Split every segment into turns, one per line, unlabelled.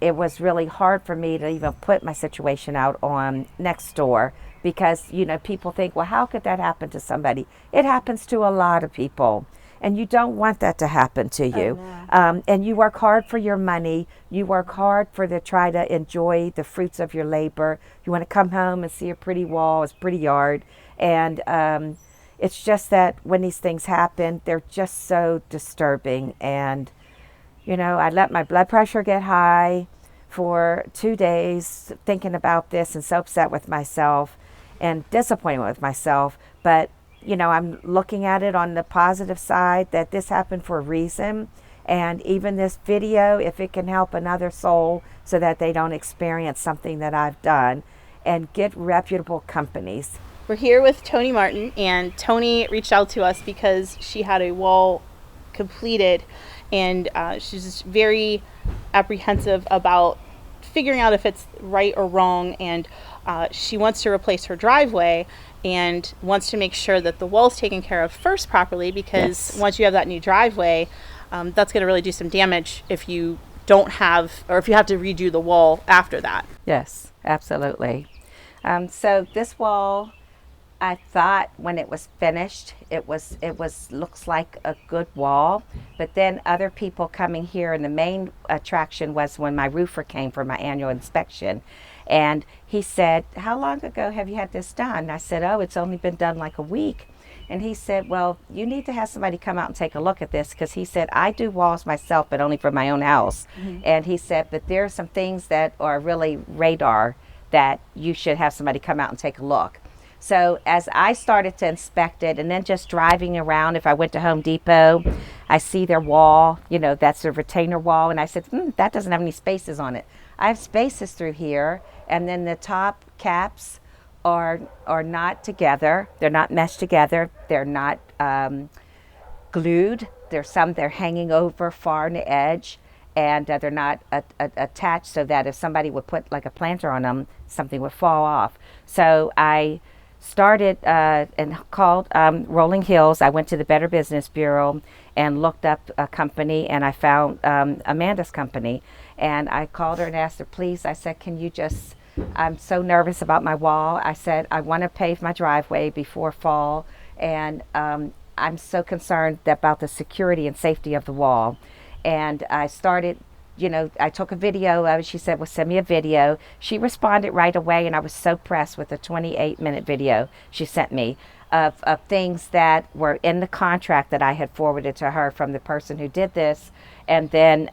it was really hard for me to even put my situation out on Nextdoor because, you know, people think, well, how could that happen to somebody? It happens to a lot of people. And you don't want that to happen to you.
no.
And you work hard for your money. You work hard for to try to enjoy the fruits of your labor. You want to come home and see a pretty wall, a pretty yard. And it's just that when these things happen, they're just so disturbing. And, you know, I let my blood pressure get high for 2 days thinking about this and so upset with myself and disappointed with myself. But you know, I'm looking at it on the positive side that this happened for a reason. And even this video, if it can help another soul so that they don't experience something that I've done, and get reputable companies.
We're here with Toni Martin, and Toni reached out to us because she had a wall completed, and she's just very apprehensive about figuring out if it's right or wrong, and she wants to replace her driveway and wants to make sure that the wall's taken care of first properly, because
Yes.
once you have that new driveway, that's going to really do some damage if you don't have, or if you have to redo the wall after that.
Yes, absolutely. So this wall, I thought when it was finished, it was looks like a good wall. But then other people coming here, and the main attraction was when my roofer came for my annual inspection, and he said, "How long ago have you had this done?" I said, "Oh, it's only been done like a week." And he said, "Well, you need to have somebody come out and take a look at this," because he said, "I do walls myself, but only for my own house." And he said, "But there are some things that are really radar that you should have somebody come out and take a look." So as I started to inspect it, and then just driving around, if I went to Home Depot, I see their wall, you know, that's a retainer wall. And I said, that doesn't have any spaces on it. I have spaces through here. And then the top caps are not together. They're not meshed together. They're not glued. They're hanging over far on the edge. And they're not attached so that if somebody would put like a planter on them, something would fall off. So I started and called Rolling Hills. I went to the Better Business Bureau and looked up a company, and I found Amanda's company. And I called her and asked her, please, I said, can you just, I'm so nervous about my wall. I said, I want to pave my driveway before fall. And I'm so concerned about the security and safety of the wall. And I started, you know, I took a video of it. She said, well, send me a video. She responded right away, and I was so impressed with the 28-minute video she sent me of things that were in the contract that I had forwarded to her from the person who did this, and then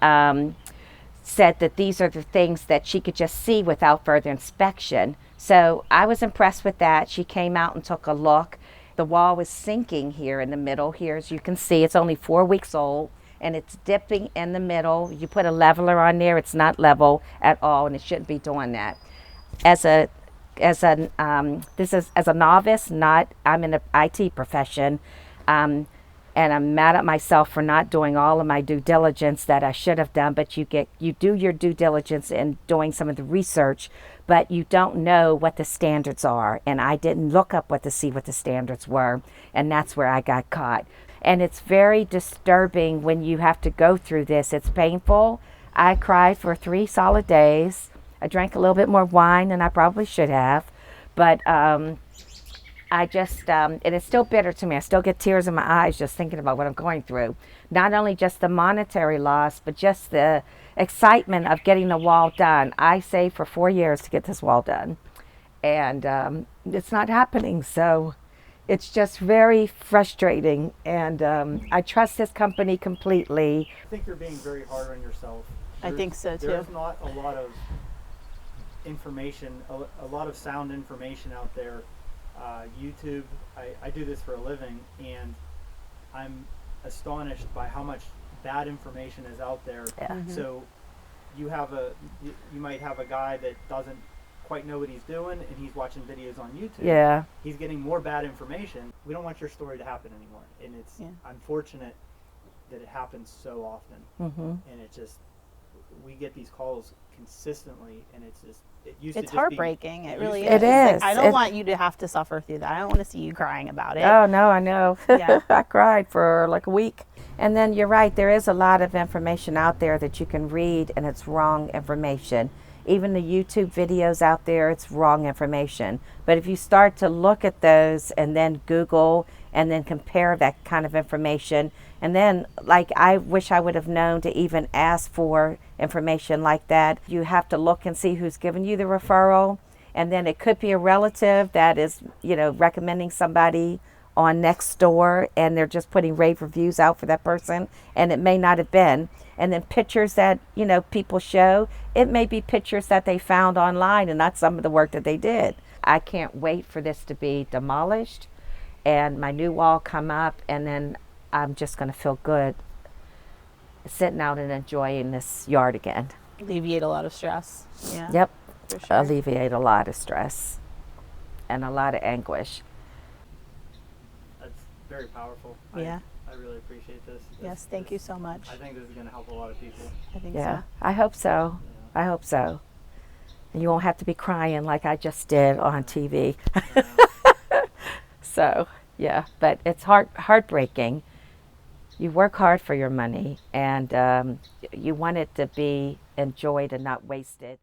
said that these are the things that she could just see without further inspection. So I was impressed with that. She came out and took a look. The wall was sinking here in the middle. Here, as you can see, it's only 4 weeks old. And it's dipping in the middle. You put a leveler on there, it's not level at all, and it shouldn't be doing that. As a novice, I'm in the IT profession, and I'm mad at myself for not doing all of my due diligence that I should have done. But you do your due diligence in doing some of the research, but you don't know what the standards are. And I didn't look up to see what the standards were, and that's where I got caught. And it's very disturbing when you have to go through this. It's painful. I cried for 3 solid days. I drank a little bit more wine than I probably should have. But I just, and it's still bitter to me. I still get tears in my eyes just thinking about what I'm going through. Not only just the monetary loss, but just the excitement of getting the wall done. I saved for 4 years to get this wall done. And it's not happening. So it's just very frustrating, and I trust this company completely.
I think you're being very hard on yourself.
I think so, too.
There's not a lot of information, a lot of sound information out there. YouTube, I do this for a living, and I'm astonished by how much bad information is out there.
Yeah.
So you might have a guy that doesn't quite know what he's doing, and he's watching videos on YouTube.
Yeah.
He's getting more bad information. We don't want your story to happen anymore, and it's unfortunate that it happens so often.
Mm-hmm.
And it just, we get these calls consistently, and it's just it used
It's
to just
heartbreaking.
Be,
It really
It
is. Like,
is.
I don't want you to have to suffer through that. I don't want to see you crying about it.
Oh no, I know.
Yeah.
I cried for like a week. And then you're right, there is a lot of information out there that you can read and it's wrong information. Even the YouTube videos out there, it's wrong information. But if you start to look at those and then Google and then compare that kind of information, and then like I wish I would have known to even ask for information like that. You have to look and see who's given you the referral, and then it could be a relative that is, recommending somebody on Nextdoor, and they're just putting rave reviews out for that person, and it may not have been. And then pictures that people show, it may be pictures that they found online and not some of the work that they did. I can't wait for this to be demolished and my new wall come up, and then I'm just going to feel good sitting out and enjoying this yard again.
Alleviate a lot of stress. Yeah.
Yep.
For sure.
Alleviate a lot of stress and a lot of anguish.
That's very powerful.
Yeah.
I really appreciate this.
Yes, thank you so much.
I think this is going to help a lot of people.
I think
Yeah,
so.
I hope so. I hope so. And you won't have to be crying like I just did on TV. So, yeah, but it's heartbreaking. You work hard for your money, and you want it to be enjoyed and not wasted.